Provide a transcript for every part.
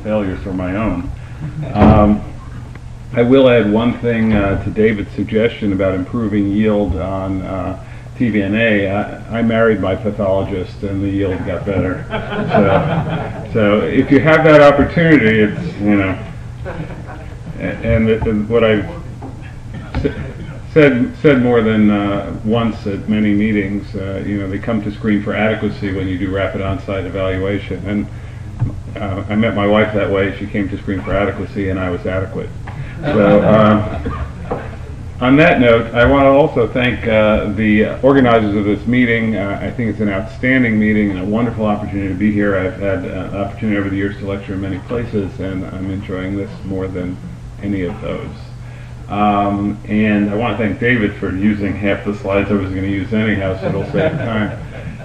failures were my own. I will add one thing to David's suggestion about improving yield on TBNA. I married my pathologist, and the yield got better. So if you have that opportunity, it's, you know, and what I've said more than once at many meetings, you know, they come to screen for adequacy when you do rapid on-site evaluation. And I met my wife that way. She came to screen for adequacy, and I was adequate. So on that note, I want to also thank the organizers of this meeting. I think it's an outstanding meeting and a wonderful opportunity to be here. I've had an opportunity over the years to lecture in many places, and I'm enjoying this more than any of those. And I want to thank David for using half the slides I was going to use anyhow, so it'll save time.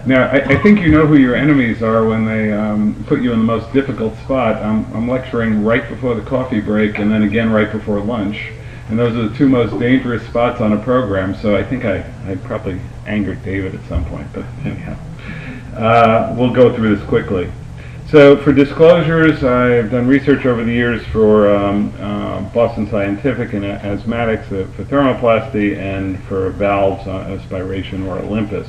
Now, I think you know who your enemies are when they put you in the most difficult spot. I'm lecturing right before the coffee break and then again right before lunch. And those are the two most dangerous spots on a program, so I think I probably angered David at some point, but anyhow. We'll go through this quickly. So for disclosures, I've done research over the years for Boston Scientific and asthmatics for thermoplasty and for valves, aspiration, or Olympus.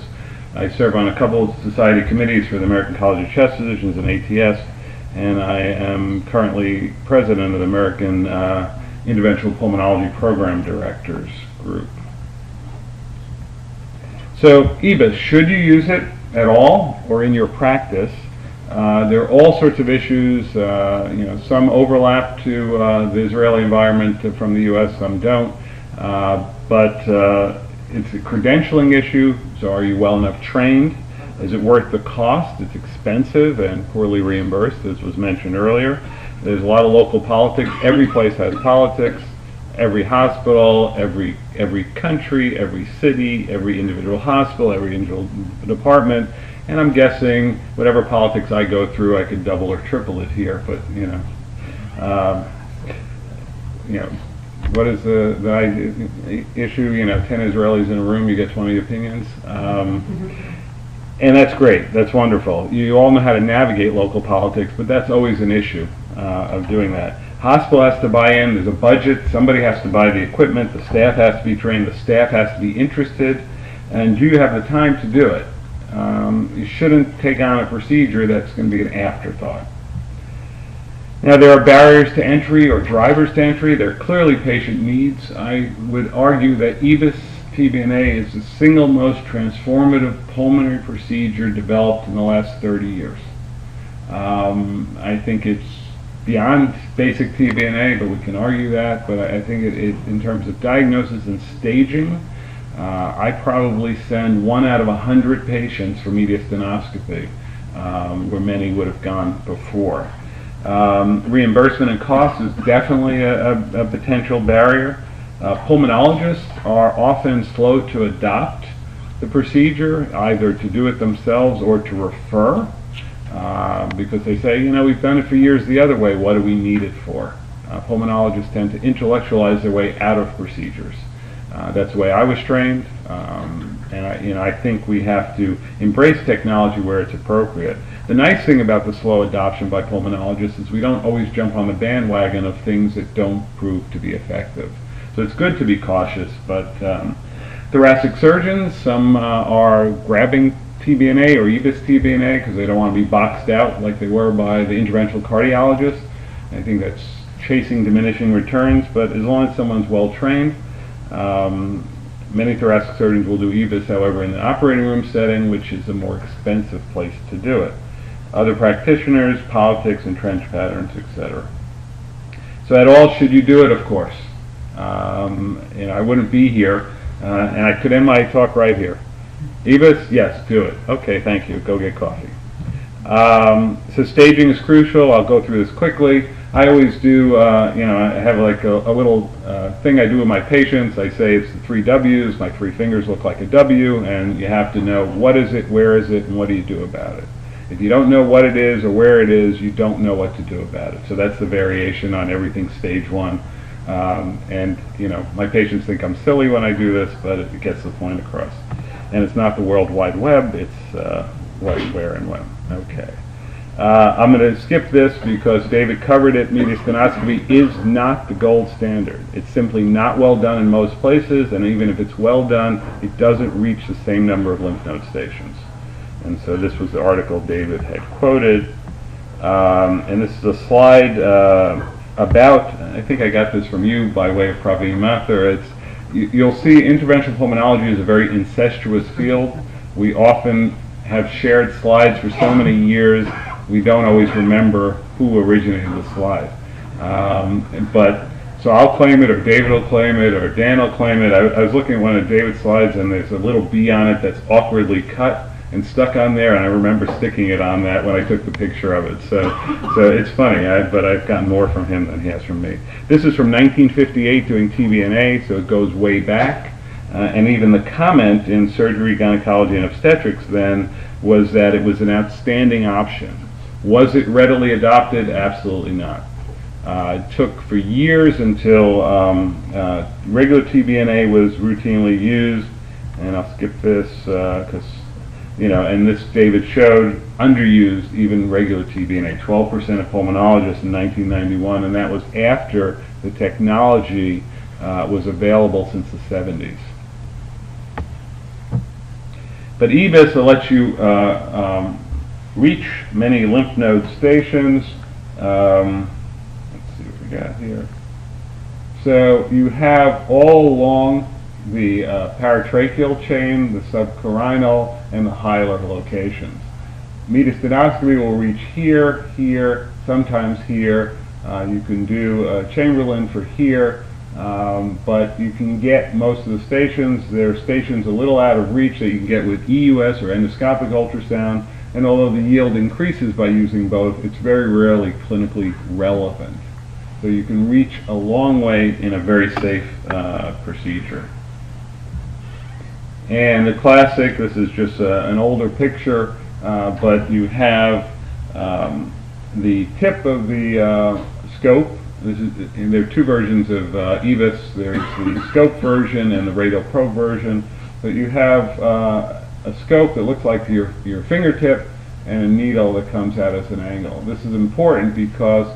I serve on a couple of society committees for the American College of Chest Physicians and ATS, and I am currently president of the American Interventional Pulmonology Program Directors Group. So EBUS, should you use it at all or in your practice? There are all sorts of issues. You know, some overlap to the Israeli environment from the U.S., some don't. But it's a credentialing issue. So are you well enough trained? Is it worth the cost? It's expensive and poorly reimbursed, as was mentioned earlier. There's a lot of local politics. Every place has politics. Every hospital, every country, every city, every individual hospital, every individual department. And I'm guessing whatever politics I go through, I could double or triple it here. But you know, what is the issue? You know, 10 Israelis in a room, you get 20 opinions. And that's great. That's wonderful. You all know how to navigate local politics, but that's always an issue of doing that. Hospital has to buy in. There's a budget. Somebody has to buy the equipment. The staff has to be trained. The staff has to be interested. And do you have the time to do it? You shouldn't take on a procedure that's going to be an afterthought. Now, there are barriers to entry or drivers to entry. There are clearly patient needs. I would argue that EBUS TBNA is the single most transformative pulmonary procedure developed in the last 30 years. I think it's beyond basic TBNA, but we can argue that. But I think it in terms of diagnosis and staging, I probably send 1 out of 100 patients for mediastinoscopy, where many would have gone before. Reimbursement and cost is definitely a potential barrier. Pulmonologists are often slow to adopt the procedure, either to do it themselves or to refer, because they say, you know, we've done it for years the other way, what do we need it for? Pulmonologists tend to intellectualize their way out of procedures. That's the way I was trained, and I think we have to embrace technology where it's appropriate. The nice thing about the slow adoption by pulmonologists is we don't always jump on the bandwagon of things that don't prove to be effective. So it's good to be cautious, but thoracic surgeons, some are grabbing TBNA or EBUS TBNA because they don't want to be boxed out like they were by the interventional cardiologist. I think that's chasing diminishing returns, but as long as someone's well trained, many thoracic surgeons will do EBUS, however, in the operating room setting, which is a more expensive place to do it. Other practitioners, politics, entrenched patterns, etc. So at all, should you do it? Of course. I wouldn't be here, and I could end my talk right here. EBUS, yes, do it. Okay, thank you. Go get coffee. So staging is crucial. I'll go through this quickly. I always do, I have like a little thing I do with my patients. I say it's the 3 W's. My 3 fingers look like a W, and you have to know what is it, where is it, and what do you do about it. If you don't know what it is or where it is, you don't know what to do about it. So that's the variation on everything stage 1. And my patients think I'm silly when I do this, but it gets the point across. And it's not the World Wide Web, it's what, where, and when. Okay. I'm going to skip this because David covered it. Mediastinoscopy is not the gold standard. It's simply not well done in most places, and even if it's well done, it doesn't reach the same number of lymph node stations. And so this was the article David had quoted. And this is a slide about, I think I got this from you by way of Praveen Mathur. You'll see interventional pulmonology is a very incestuous field. We often have shared slides for so many years, we don't always remember who originated the slide. So I'll claim it, or David will claim it, or Dan will claim it. I was looking at one of David's slides, and there's a little B on it that's awkwardly cut and stuck on there, and I remember sticking it on that when I took the picture of it. So it's funny, but I've gotten more from him than he has from me. This is from 1958 doing TBNA, so it goes way back. And even the comment in Surgery, Gynecology, and Obstetrics then was that it was an outstanding option. Was it readily adopted? Absolutely not. It took for years until regular TBNA was routinely used, and I'll skip this because, and this David showed underused even regular TBNA, 12% of pulmonologists in 1991, and that was after the technology was available since the 70s. But EBUS will let you reach many lymph node stations. Let's see what we got here. So you have all along the paratracheal chain, the subcarinal, and the hilar locations. Mediastinoscopy will reach here, here, sometimes here. You can do Chamberlain for here, but you can get most of the stations. There are stations a little out of reach that you can get with EUS or endoscopic ultrasound, and although the yield increases by using both, it's very rarely clinically relevant. So you can reach a long way in a very safe procedure. And the classic, this is just an older picture, but you have the tip of the scope. And there are two versions of EBUS. There's the scope version and the radial probe version. But you have a scope that looks like your fingertip and a needle that comes at us at an angle. This is important because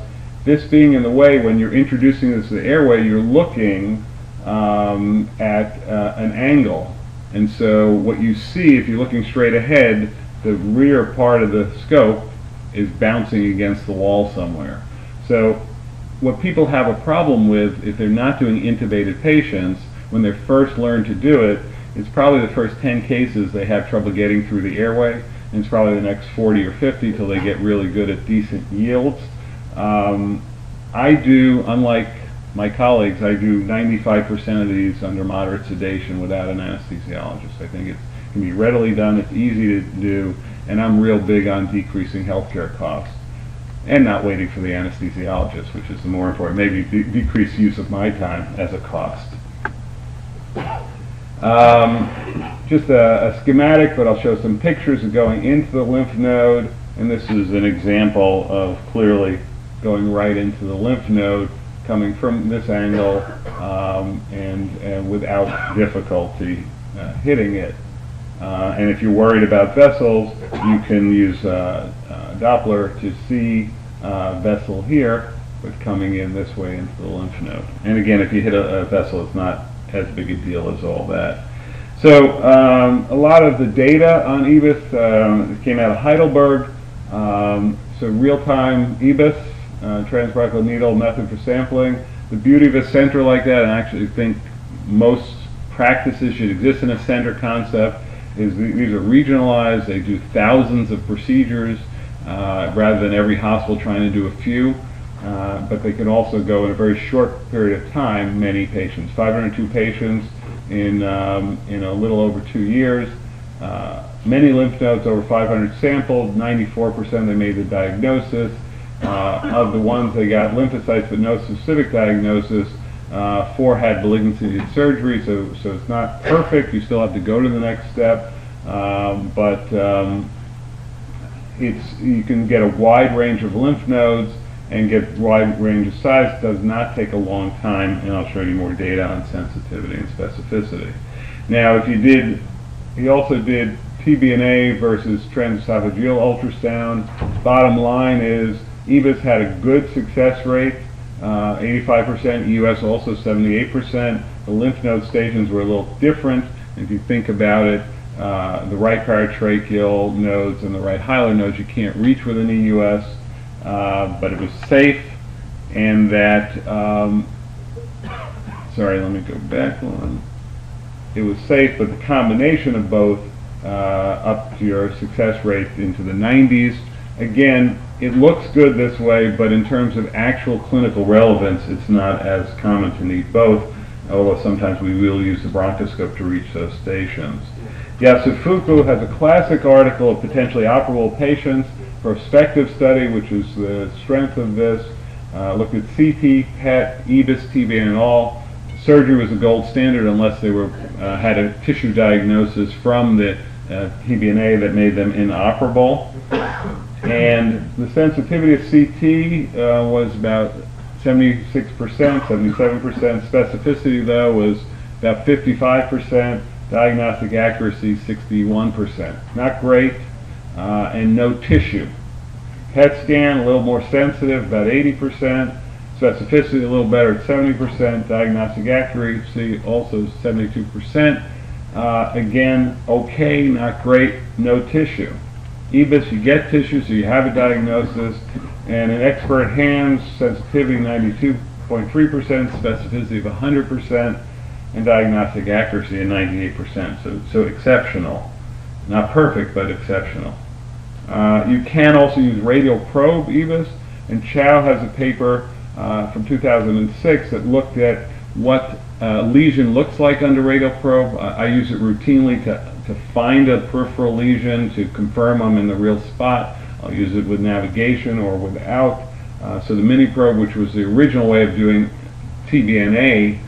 this being in the way, when you're introducing this to the airway, you're looking at an angle. And so what you see, if you're looking straight ahead, the rear part of the scope is bouncing against the wall somewhere. So what people have a problem with, if they're not doing intubated patients, when they first learn to do it, it's probably the first 10 cases they have trouble getting through the airway, and it's probably the next 40 or 50 till they get really good at decent yields. I do, unlike my colleagues, I do 95% of these under moderate sedation without an anesthesiologist. I think it can be readily done, it's easy to do, and I'm real big on decreasing healthcare costs and not waiting for the anesthesiologist, which is the more important, maybe decrease use of my time as a cost. Just a schematic, but I'll show some pictures of going into the lymph node, and this is an example of clearly going right into the lymph node, coming from this angle, and without difficulty hitting it. And if you're worried about vessels, you can use Doppler to see vessel here, but coming in this way into the lymph node. And again, if you hit a vessel, it's not as big a deal as all that. So a lot of the data on EBUS came out of Heidelberg. So real-time EBUS, transbronchial needle method for sampling. The beauty of a center like that, and I actually think most practices should exist in a center concept, is these are regionalized. They do thousands of procedures rather than every hospital trying to do a few. But they can also go in a very short period of time, many patients. 502 patients in a little over 2 years. Many lymph nodes, over 500 sampled, 94% they made the diagnosis. Of the ones they got lymphocytes but no specific diagnosis, 4 had malignancy and surgery, so it's not perfect. You still have to go to the next step, but you can get a wide range of lymph nodes and get wide range of size. It does not take a long time, and I'll show you more data on sensitivity and specificity. Now, he also did TBNA versus transesophageal ultrasound. Bottom line is EBUS had a good success rate, 85%, EUS also 78%. The lymph node stations were a little different. If you think about it, the right paratracheal nodes and the right hilar nodes you can't reach with an EUS, but it was safe, and that, sorry, let me go back one. It was safe, but the combination of both up to your success rate into the 90s. Again, it looks good this way, but in terms of actual clinical relevance, it's not as common to need both, although sometimes we will use the bronchoscope to reach those stations. Yasufuku has a classic article of potentially operable patients, prospective study, which is the strength of this, looked at CT, PET, EBUS, TBNA, and all. Surgery was the gold standard unless they were had a tissue diagnosis from the TBNA that made them inoperable. And the sensitivity of CT was about 76%, 77%. Specificity, though, was about 55%. Diagnostic accuracy, 61%. Not great, and no tissue. PET scan, a little more sensitive, about 80%. Specificity, a little better at 70%. Diagnostic accuracy, also 72%. Again, okay, not great, no tissue. EBUS, you get tissue, so you have a diagnosis, and in expert hands, sensitivity 92.3%, specificity of 100%, and diagnostic accuracy of 98%. So exceptional. Not perfect, but exceptional. You can also use radial probe EBUS, and Chow has a paper from 2006 that looked at what lesion looks like under radial probe. I use it routinely to find a peripheral lesion, to confirm I'm in the real spot. I'll use it with navigation or without. So the mini probe, which was the original way of doing TBNA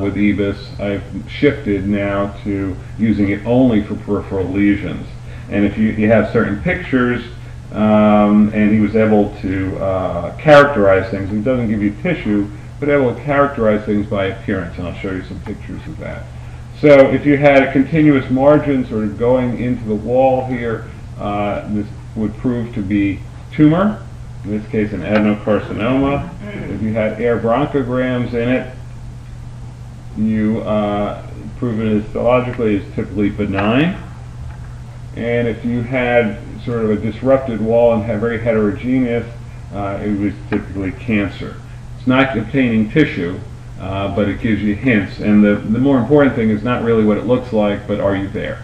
with EBUS, I've shifted now to using it only for peripheral lesions. And if you have certain pictures, and he was able to characterize things. He doesn't give you tissue, but able to characterize things by appearance, and I'll show you some pictures of that. So if you had a continuous margin sort of going into the wall here, this would prove to be tumor, in this case an adenocarcinoma. If you had air bronchograms in it, you prove it histologically is typically benign. And if you had sort of a disrupted wall and had very heterogeneous, it was typically cancer. It's not obtaining tissue, but it gives you hints. And the more important thing is not really what it looks like, but are you there?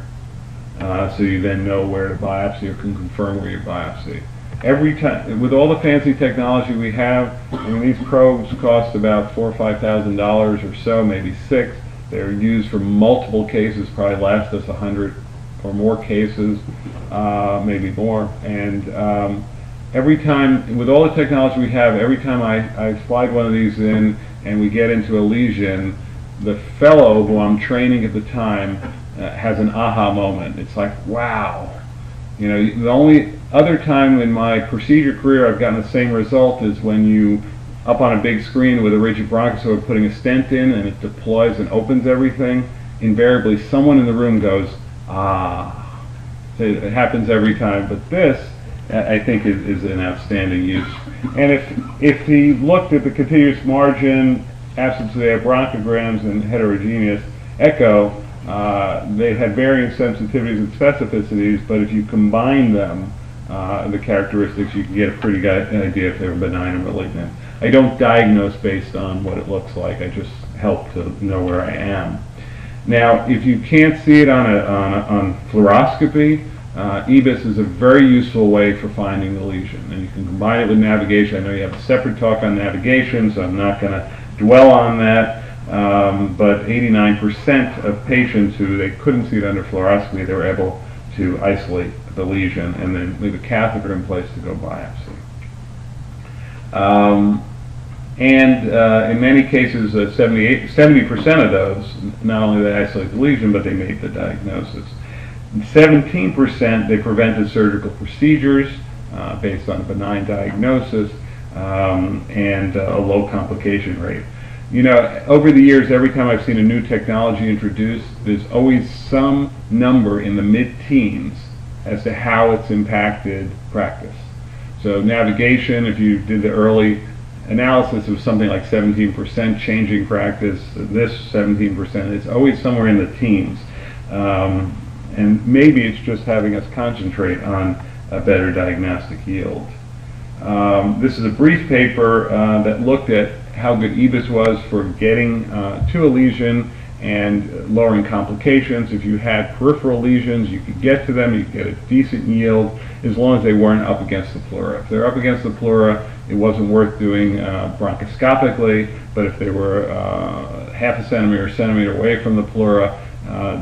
So you then know where to biopsy or can confirm where you biopsy. Every time, with all the fancy technology we have, I mean, these probes cost about $4,000 or $5,000 or so, maybe $6,000. They're used for multiple cases, probably last us 100 or more cases, maybe more. And every time, with all the technology we have, every time I slide one of these in and we get into a lesion, the fellow who I'm training at the time has an aha moment. It's like, wow. You know, the only other time in my procedure career I've gotten the same result is when you, up on a big screen with a rigid bronchoscope, putting a stent in and it deploys and opens everything. Invariably, someone in the room goes, ah. So it happens every time, but this, I think, is an outstanding use. And if he looked at the continuous margin, absence of the bronchograms, and heterogeneous echo, they had varying sensitivities and specificities, but if you combine them, the characteristics, you can get a pretty good idea if they were benign or malignant. I don't diagnose based on what it looks like. I just help to know where I am. Now, if you can't see it on fluoroscopy, EBUS is a very useful way for finding the lesion, and you can combine it with navigation. I know you have a separate talk on navigation, so I'm not going to dwell on that, but 89% of patients who they couldn't see it under fluoroscopy, they were able to isolate the lesion and then leave a catheter in place to go biopsy. In many cases, 70% of those, not only they isolate the lesion, but they made the diagnosis. 17% they prevented surgical procedures based on a benign diagnosis and a low complication rate. You know, over the years, every time I've seen a new technology introduced, there's always some number in the mid-teens as to how it's impacted practice. So navigation, if you did the early analysis, it was something like 17% changing practice. This 17%, it's always somewhere in the teens. And maybe it's just having us concentrate on a better diagnostic yield. This is a brief paper that looked at how good EBUS was for getting to a lesion and lowering complications. If you had peripheral lesions, you could get to them, you could get a decent yield as long as they weren't up against the pleura. If they're up against the pleura, it wasn't worth doing bronchoscopically, but if they were half a centimeter or a centimeter away from the pleura,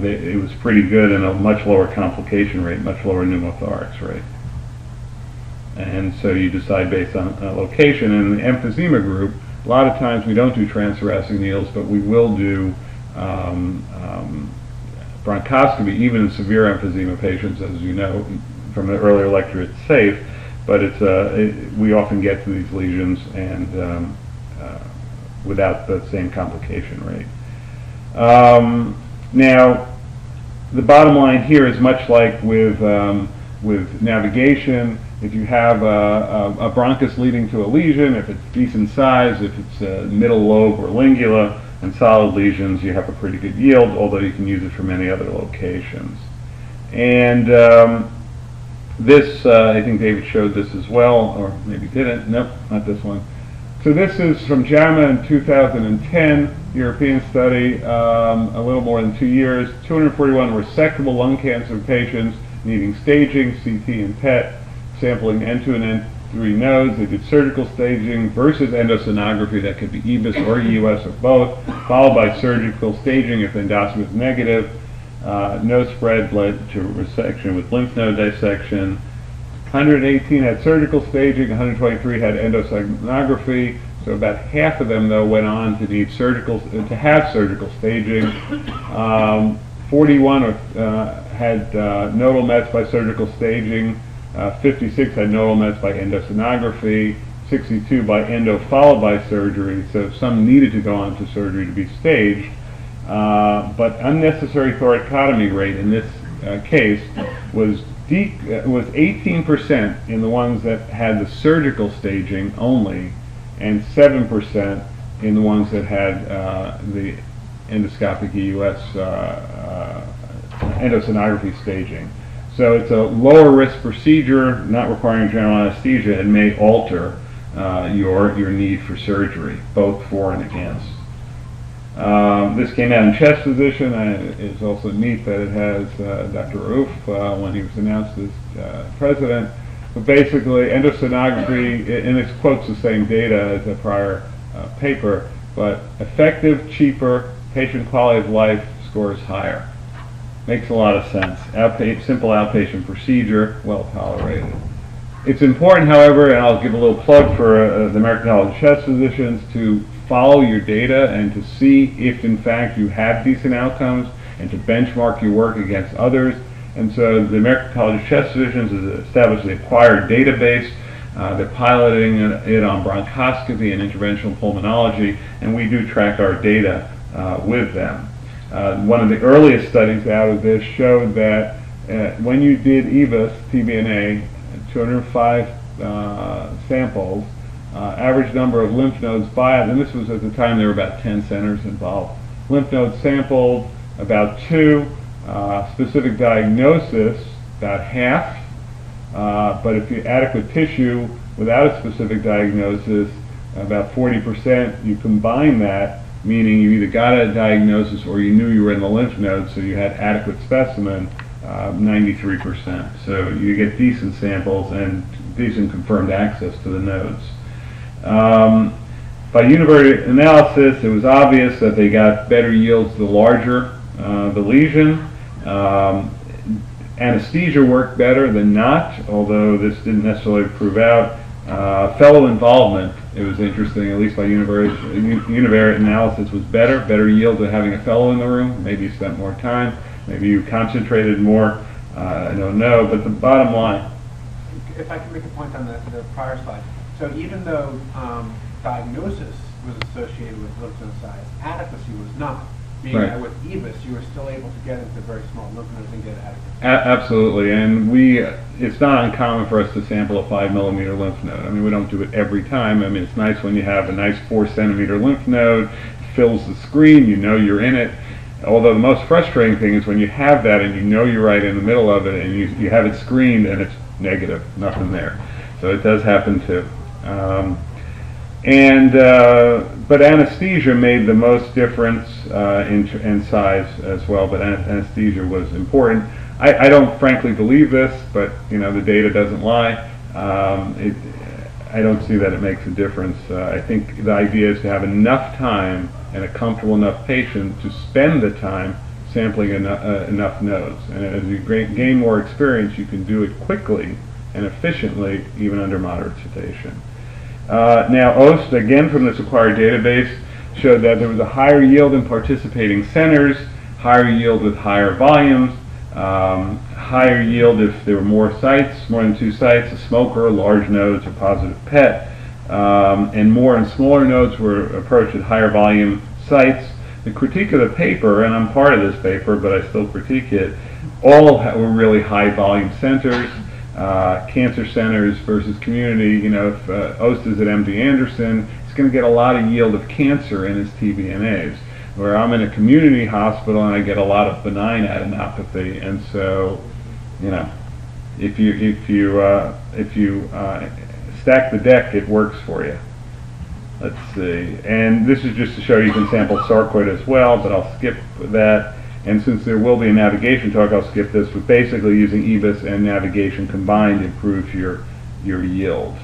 it was pretty good and a much lower complication rate, much lower pneumothorax rate. And so you decide based on location. And in the emphysema group, a lot of times we don't do transthoracic needles, but we will do bronchoscopy, even in severe emphysema patients. As you know from the earlier lecture, it's safe, but we often get to these lesions and without the same complication rate. Now, the bottom line here is much like with navigation. If you have a bronchus leading to a lesion, if it's decent size, if it's middle lobe or lingula, and solid lesions, you have a pretty good yield, although you can use it for many other locations. And this, I think David showed this as well, or maybe didn't. Nope, not this one. So this is from JAMA in 2010, European study, a little more than 2 years, 241 resectable lung cancer patients needing staging, CT and PET, sampling N2 and N3 nodes. They did surgical staging versus endosonography, that could be EBUS or EUS or both, followed by surgical staging if endoscopy is negative. No spread led to resection with lymph node dissection. 118 had surgical staging, 123 had endosonography, so about half of them though went on to need to have surgical staging. 41 had nodal mets by surgical staging. 56 had nodal mets by endosonography, 62 by endo followed by surgery, so some needed to go on to surgery to be staged. But unnecessary thoracotomy rate in this case was 18% in the ones that had the surgical staging only, and 7% in the ones that had the endoscopic EUS endosonography staging. So it's a lower risk procedure, not requiring general anesthesia, and may alter your need for surgery, both for and against. This came out in Chest Physician. It's also neat that it has Dr. Raouf when he was announced as president. But basically, endosonography, and it quotes the same data as a prior paper, but effective, cheaper, patient quality of life scores higher. Makes a lot of sense. Simple outpatient procedure, well tolerated. It's important, however, and I'll give a little plug for the American College of Chest Physicians, to follow your data and to see if in fact you have decent outcomes and to benchmark your work against others. And so the American College of Chest Physicians has established the acquired database. They're piloting it on bronchoscopy and interventional pulmonology, and we do track our data with them. One of the earliest studies out of this showed that when you did EBUS, TBNA, 205 samples, average number of lymph nodes biopsied, and this was at the time there were about 10 centers involved. Lymph nodes sampled, about 2. Specific diagnosis, about half. But if you adequate tissue without a specific diagnosis, about 40%. You combine that, meaning you either got a diagnosis or you knew you were in the lymph nodes, so you had adequate specimen, 93%. So you get decent samples and decent confirmed access to the nodes. By univariate analysis, it was obvious that they got better yields the larger the lesion. Anesthesia worked better than not, although this didn't necessarily prove out. Fellow involvement, it was interesting, at least by univariate analysis, was better yield than having a fellow in the room. Maybe you spent more time, maybe you concentrated more, I don't know, but the bottom line. If I can make a point on the prior slide. So even though diagnosis was associated with lymph node size. Adequacy was not. Being Right. that with EBUS, you were still able to get into very small lymph nodes and get adequacy. Absolutely, and it's not uncommon for us to sample a 5 mm lymph node. I mean, we don't do it every time. I mean, it's nice when you have a nice 4 cm lymph node, fills the screen, you know you're in it. Although the most frustrating thing is when you have that and you know you're right in the middle of it and you have it screened and it's negative, nothing there. So it does happen too. But anesthesia made the most difference in size as well, but anesthesia was important. I don't frankly believe this, but you know the data doesn't lie. I don't see that it makes a difference. I think the idea is to have enough time and a comfortable enough patient to spend the time sampling enough nodes. And as you gain more experience, you can do it quickly and efficiently, even under moderate sedation. Now, OST, again from this acquired database, showed that there was a higher yield in participating centers, higher yield with higher volumes, higher yield if there were more sites, more than 2 sites, a smoker, large nodes, or positive PET, and more and smaller nodes were approached at higher volume sites. The critique of the paper, and I'm part of this paper, but I still critique it, all were really high volume centers. Cancer centers versus community. You know, if OST is at MD Anderson, he's going to get a lot of yield of cancer in his TBNAs. Where I'm in a community hospital and I get a lot of benign adenopathy, and so, you know, if you stack the deck, it works for you. Let's see, and this is just to show you can sample sarcoid as well, but I'll skip that. And since there will be a navigation talk, I'll skip this. But basically, using EBUS and navigation combined improves your yield.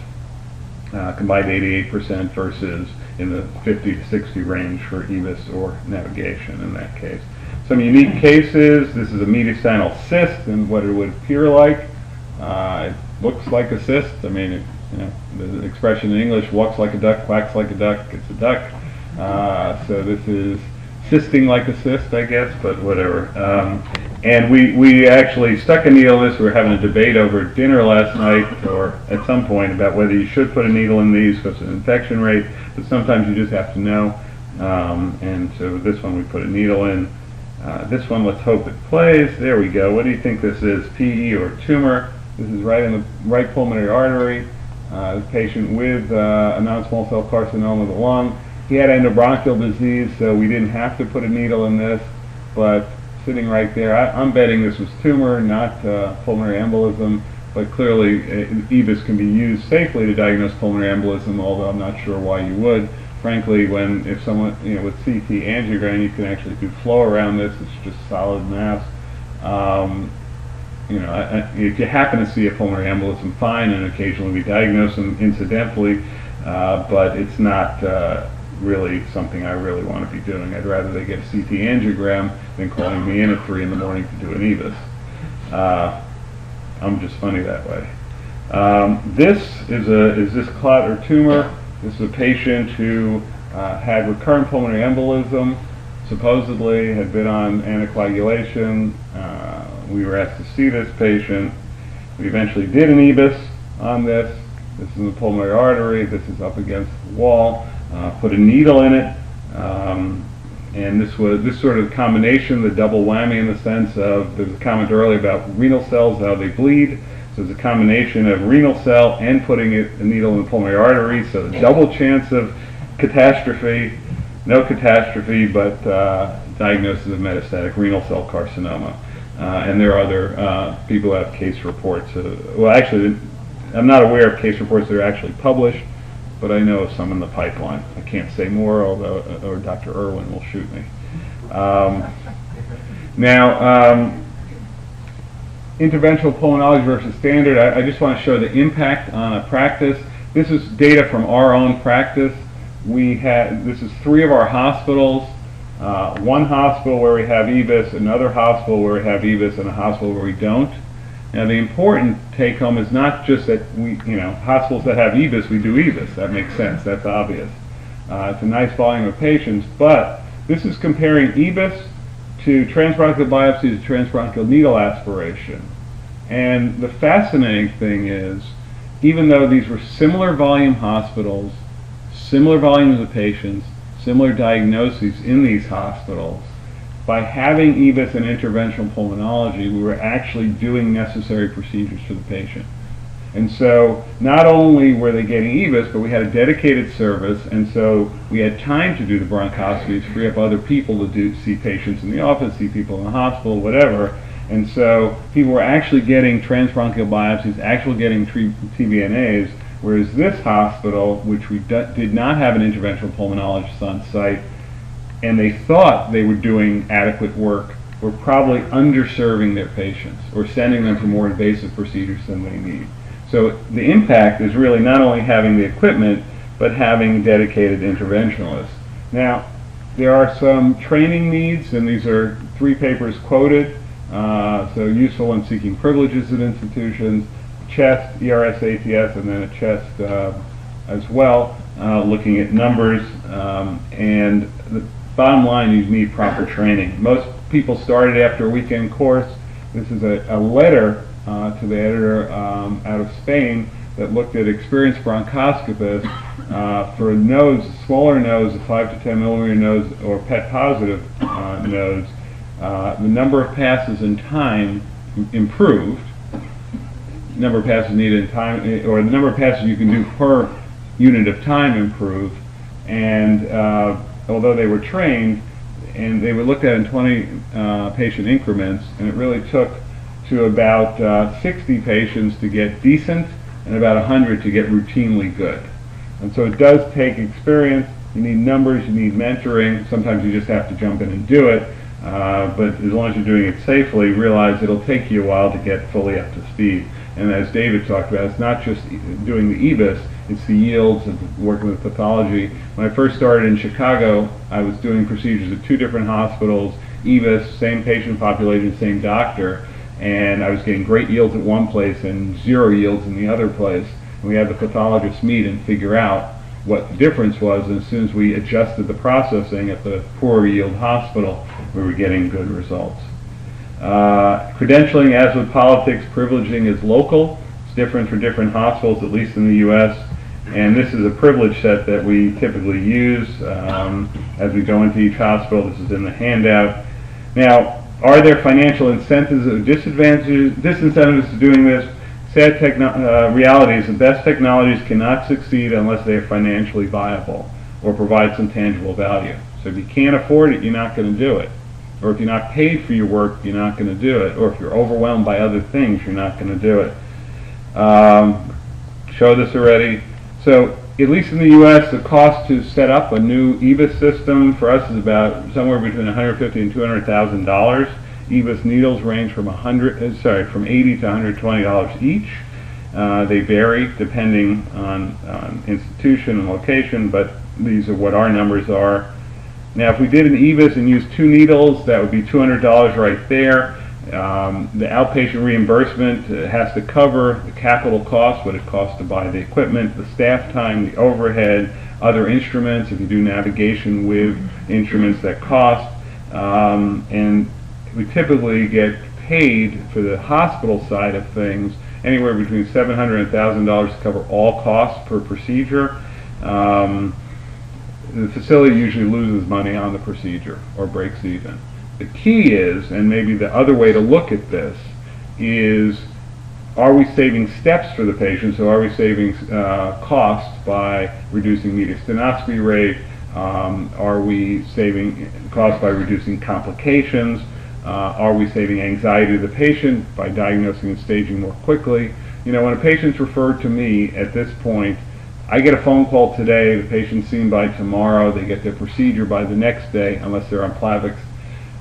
Combined 88% versus in the 50 to 60 range for EBUS or navigation in that case. Some unique cases. This is a mediastinal cyst, and what it would appear like. It looks like a cyst. I mean, you know, the expression in English, walks like a duck, quacks like a duck, it's a duck. So this is cysting like a cyst, I guess, but whatever. And we actually stuck a needle in this. We were having a debate over dinner last night, or at some point, about whether you should put a needle in these because of the infection rate, but sometimes you just have to know. And so this one we put a needle in. This one, let's hope it plays. There we go. What do you think this is, PE or tumor? This is right in the right pulmonary artery. The patient with a non-small cell carcinoma of the lung. He had endobronchial disease, so we didn't have to put a needle in this, but sitting right there, I'm betting this was tumor, not pulmonary embolism, but clearly EBUS can be used safely to diagnose pulmonary embolism, although I'm not sure why you would. Frankly, if someone, you know, with CT angiogram, you can actually do flow around this. It's just solid mass. You know, if you happen to see a pulmonary embolism, fine, and occasionally we diagnose them incidentally, but it's not really something I really want to be doing. I'd rather they get a CT angiogram than calling me in at 3 in the morning to do an EBUS. I'm just funny that way. This is this clot or tumor. This is a patient who had recurrent pulmonary embolism, supposedly had been on anticoagulation. We were asked to see this patient. We eventually did an EBUS on this. This is in the pulmonary artery. This is up against the wall. Put a needle in it, and this was this sort of combination, the double whammy in the sense of, there was a comment earlier about renal cells, how they bleed. So it's a combination of renal cell and putting a needle in the pulmonary artery, so the double chance of catastrophe, no catastrophe, but diagnosis of metastatic renal cell carcinoma. And there are other people who have case reports. Well, actually, I'm not aware of case reports that are actually published, but I know of some in the pipeline. I can't say more, although or Dr. Irwin will shoot me. Interventional pulmonology versus standard. I just want to show the impact on a practice. This is data from our own practice. This is 3 of our hospitals. One hospital where we have EBUS, another hospital where we have EBUS, and a hospital where we don't. Now, the important take-home is not just that hospitals that have EBUS, we do EBUS. That makes sense. That's obvious. It's a nice volume of patients, but this is comparing EBUS to transbronchial biopsy to transbronchial needle aspiration. And the fascinating thing is, even though these were similar volume hospitals, similar volumes of patients, similar diagnoses in these hospitals. By having EBUS and interventional pulmonology, we were actually doing necessary procedures for the patient. And so not only were they getting EBUS, but we had a dedicated service, and so we had time to do the bronchoscopies, free up other people to see patients in the office, see people in the hospital, whatever. And so people were actually getting transbronchial biopsies, actually getting TBNAs, whereas this hospital, which we did not have an interventional pulmonologist on site, and they thought they were doing adequate work, were probably underserving their patients or sending them for more invasive procedures than they need. So the impact is really not only having the equipment, but having dedicated interventionalists. Now, there are some training needs, and these are 3 papers quoted, so useful in seeking privileges at institutions, chest, ERS, ATS, and then a chest as well, looking at numbers, and the bottom line, you need proper training. Most people started after a weekend course. This is a letter to the editor out of Spain that looked at experienced bronchoscopists for a nose, a smaller nose, a 5 to 10 millimeter nose, or PET positive nose. The number of passes in time improved. The number of passes needed in time, or the number of passes you can do per unit of time improved. And although they were trained, and they were looked at in 20 patient increments, and it really took to about 60 patients to get decent and about 100 to get routinely good. And so it does take experience. You need numbers, you need mentoring. Sometimes you just have to jump in and do it. But as long as you're doing it safely, realize it'll take you a while to get fully up to speed. And as David talked about, it's not just doing the EBUS, it's the yields of working with pathology. When I first started in Chicago, I was doing procedures at 2 different hospitals, EBUS, same patient population, same doctor, and I was getting great yields at one place and 0 yields in the other place. And we had the pathologists meet and figure out what the difference was, and as soon as we adjusted the processing at the poorer yield hospital, we were getting good results. Credentialing, as with politics, privileging is local. It's different for different hospitals, at least in the U.S. And this is a privilege set that we typically use as we go into each hospital. This is in the handout. Now, are there financial incentives or disincentives to doing this? Sad reality is the best technologies cannot succeed unless they are financially viable or provide some tangible value. So if you can't afford it, you're not going to do it. Or if you're not paid for your work, you're not going to do it. Or if you're overwhelmed by other things, you're not going to do it. Show this already. So at least in the U.S., the cost to set up a new EBUS system for us is about somewhere between $150,000 and $200,000. EBUS needles range from $80 to $120 each. They vary depending on institution and location, but these are what our numbers are. Now, if we did an EBUS and used 2 needles, that would be $200 right there. The outpatient reimbursement has to cover the capital costs, what it costs to buy the equipment, the staff time, the overhead, other instruments, if you do navigation with instruments that cost. And we typically get paid for the hospital side of things anywhere between $700 and $1,000 to cover all costs per procedure. The facility usually loses money on the procedure or breaks even. The key is, and maybe the other way to look at this, is are we saving steps for the patient? So are we saving costs by reducing mediastinal rate? Are we saving costs by reducing complications? Are we saving anxiety to the patient by diagnosing and staging more quickly? You know, when a patient's referred to me at this point, I get a phone call today, the patient's seen by tomorrow, they get their procedure by the next day, unless they're on Plavix.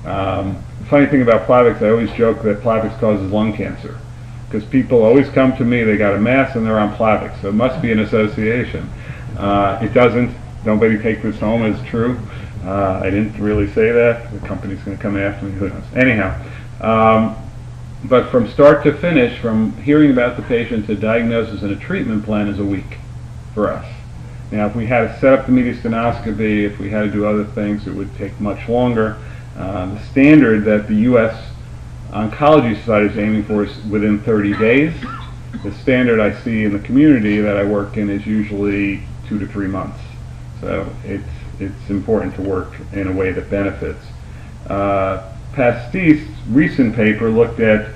The funny thing about Plavix, I always joke that Plavix causes lung cancer, because people always come to me, they got a mass and they're on Plavix, so it must be an association. It doesn't. Nobody take this home as true. I didn't really say that. The company's going to come after me, who knows. Anyhow, but from start to finish, from hearing about the patient to diagnosis and a treatment plan is a week for us. Now, if we had to set up the mediastinoscopy, if we had to do other things, it would take much longer. The standard that the U.S. Oncology Society is aiming for is within 30 days. The standard I see in the community that I work in is usually 2 to 3 months. So it's important to work in a way that benefits. Pasti's recent paper looked at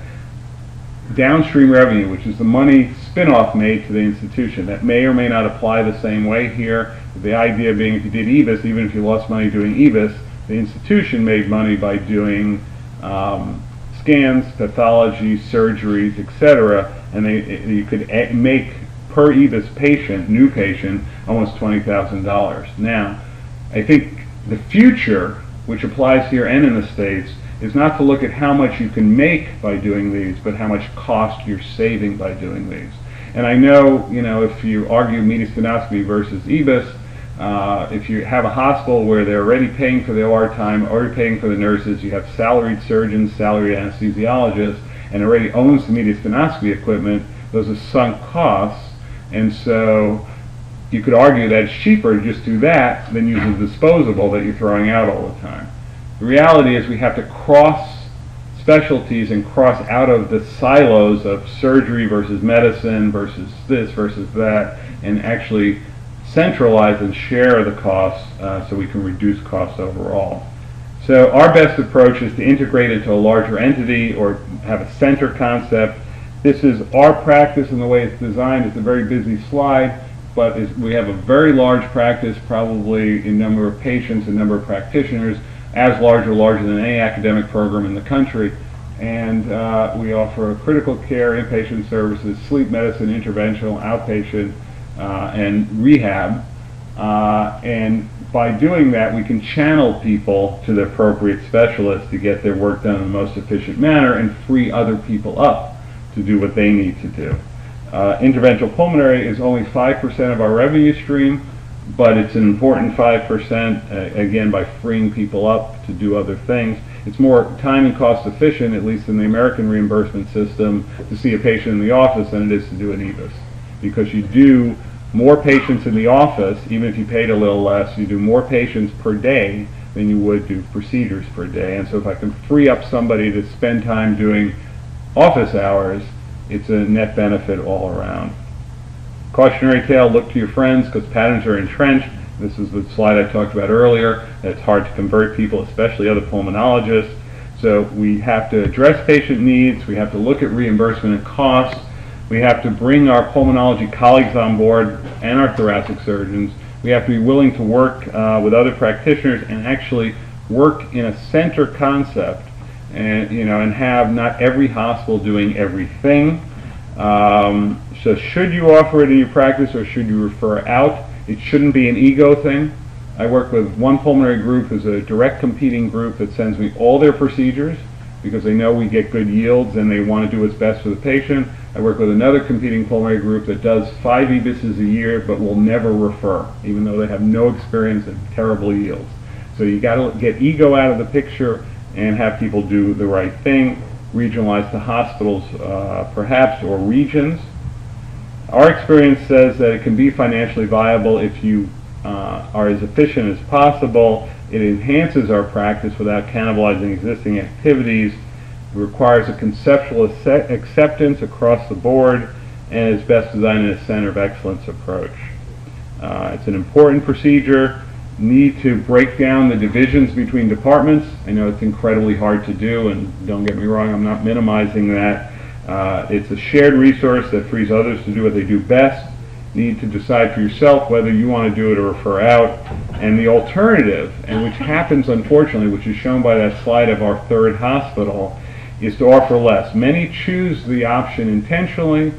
downstream revenue, which is the money spin-off made to the institution. That may or may not apply the same way here. The idea being if you did EBUS, even if you lost money doing EBUS, the institution made money by doing scans, pathology, surgeries, etc., and you could make per EBUS patient, new patient, almost $20,000. Now, I think the future, which applies here and in the States, is not to look at how much you can make by doing these, but how much cost you're saving by doing these. And I know, if you argue mediastinoscopy versus EBUS, if you have a hospital where they're already paying for the OR time, already paying for the nurses, you have salaried surgeons, salaried anesthesiologists, and already owns the mediastinoscopy equipment, those are sunk costs, and so you could argue that it's cheaper to just do that than use a disposable that you're throwing out all the time. The reality is we have to cross specialties and cross out of the silos of surgery versus medicine versus this versus that, and actually centralize and share the costs so we can reduce costs overall. So our best approach is to integrate into a larger entity or have a center concept. This is our practice, and the way it's designed. It's a very busy slide, but we have a very large practice, probably in number of patients and number of practitioners, as large or larger than any academic program in the country. And we offer critical care, inpatient services, sleep medicine, interventional, outpatient, and rehab. And by doing that, we can channel people to the appropriate specialists to get their work done in the most efficient manner and free other people up to do what they need to do. Interventional pulmonary is only 5% of our revenue stream, but it's an important 5%, again, by freeing people up to do other things. It's more time and cost efficient, at least in the American reimbursement system, to see a patient in the office than it is to do an EBUS. Because you do more patients in the office, even if you paid a little less, you do more patients per day than you would do procedures per day. And so if I can free up somebody to spend time doing office hours, it's a net benefit all around. Cautionary tale, look to your friends because patterns are entrenched. This is the slide I talked about earlier. It's hard to convert people, especially other pulmonologists. So we have to address patient needs. We have to look at reimbursement and costs. We have to bring our pulmonology colleagues on board and our thoracic surgeons. We have to be willing to work with other practitioners and actually work in a center concept, and have not every hospital doing everything. So should you offer it in your practice or should you refer out? It shouldn't be an ego thing. I work with one pulmonary group who's a direct competing group that sends me all their procedures because they know we get good yields and they want to do what's best for the patient. I work with another competing pulmonary group that does 5 EBUSs a year but will never refer, even though they have no experience and terrible yields. So you got to get ego out of the picture and have people do the right thing, regionalize to hospitals perhaps, or regions. Our experience says that it can be financially viable if you are as efficient as possible. It enhances our practice without cannibalizing existing activities. It requires a conceptual acceptance across the board and is best designed in a center of excellence approach. It's an important procedure. Need to break down the divisions between departments. I know it's incredibly hard to do, and don't get me wrong, I'm not minimizing that. It's a shared resource that frees others to do what they do best. Need to decide for yourself whether you want to do it or refer out. And the alternative, and which happens unfortunately, which is shown by that slide of our third hospital, is to offer less. Many choose the option intentionally,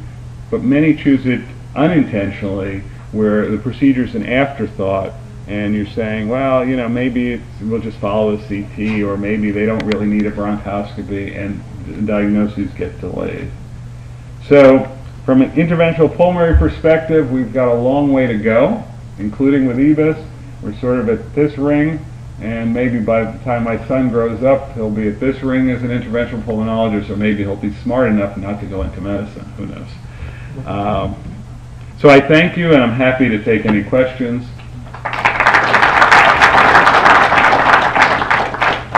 but many choose it unintentionally, where the procedure is an afterthought. And you're saying, well, maybe we'll just follow the CT, or maybe they don't really need a bronchoscopy, and diagnoses get delayed. So from an interventional pulmonary perspective, we've got a long way to go, including with EBUS. We're sort of at this ring, and maybe by the time my son grows up, he'll be at this ring as an interventional pulmonologist, or maybe he'll be smart enough not to go into medicine. Who knows? So I thank you, and I'm happy to take any questions.